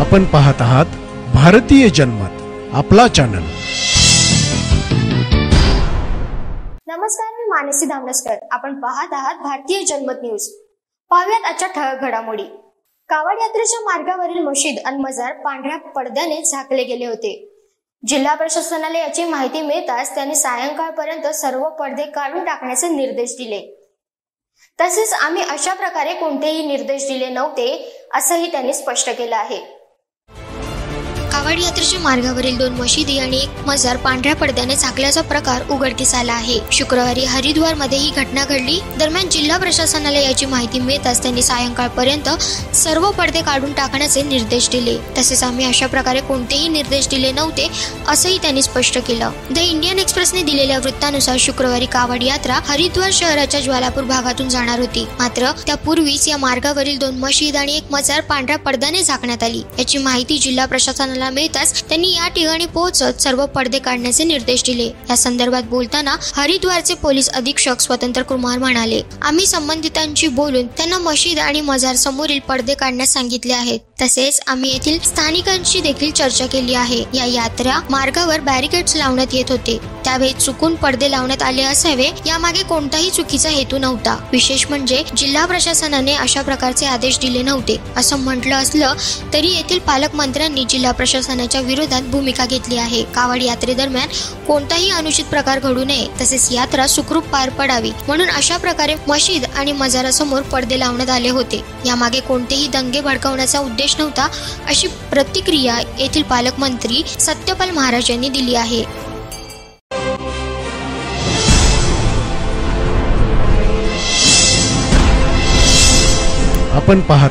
आपण पाहत आहात भारतीय जनमत, आपला चॅनल। नमस्कार, मी मानसी धामणसकर। आपण पाहत आहात भारतीय जनमत न्यूज। पाहुयात आजच्या ठळक घडामोडी। कावड यात्रेच्या मार्गावरील मशीद आणि मजार पांढऱ्या पडद्याने झाकले गेले होते। जिल्हा प्रशासनाला याची माहिती मिळताच त्यांनी सायंकाळपर्यंत सर्व पडदे काढून टाकण्याचे निर्देश दिले। तसेच आम्ही अशा प्रकारे कोणतेही निर्देश दिले नव्हते असंही त्यांनी स्पष्ट केलं आहे। कावड यात्रेच्या मार्गावरील 2 मशिदी आणि 1 मजार पांढऱ्या पडद्याने झाकल्याचा प्रकार उघडकीस आला आहे। शुक्रवारी हरिद्वार मध्ये ही घटना घडली। दरम्यान जिल्हा प्रशासनाला याची माहिती मिळताच त्यांनी सायंकाळपर्यंत सर्व पडदे काढून टाकण्याचे निर्देश दिले। तसेच आम्ही अशा प्रकारे कोणतेही निर्देश दिले नव्हते असंही त्यांनी स्पष्ट केलं। द इंडियन एक्सप्रेसने दिलेल्या वृत्तानुसार शुक्रवारी कावड यात्रा हरिद्वार शहराच्या ज्वालापूर भागातून जाणार होती। मात्र त्यापूर्वीच या मार्गावरील 2 मशीद आणि 1 मजार पांढऱ्या पडद्याने झाकण्यात आली। याची माहिती जिल्हा प्रशासनाला मिळताच त्यांनी या ठिकाणी पोहोचत सर्व पडदे काढण्याचे निर्देश दिले। या संदर्भात बोलताना हरिद्वारचे पोलीस अधीक्षक स्वतंत्र कुमार म्हणाले, आम्ही संबंधितांशी बोलून त्यांना मशीद आणि मजार समोरील पडदे काढण्यास सांगितले आहेत। तसेच आम्ही येथील स्थानिकांशी देखील चर्चा केली आहे। या यात्रा मार्गावर बॅरिकेड्स लावण्यात येत होते, त्यावेळी चुकून पडदे लावण्यात आले असावे, यामागे कोणताही चुकीचा हेतू नव्हता। विशेष म्हणजे जिल्हा प्रशासनाने अशा प्रकारचे आदेश दिले नव्हते असं म्हटलं असलं तरी येथील पालकमंत्र्यांनी जिल्हा प्रशासनाच्या विरोधात भूमिका घेतली आहे। कावड यात्रेदरम्यान कोणताही अनुचित प्रकार घडू नये, तसेच यात्रा सुखरूप पार पडावी म्हणून अशा प्रकारे मशीद आणि मजारासमोर पडदे लावण्यात आले होते। यामागे कोणतेही दंगे भडकवण्याचा उद्देश नव्हता अशी प्रतिक्रिया येथील पालकमंत्री सत्यपाल महाराज यांनी दिली आहे। आपण पाहत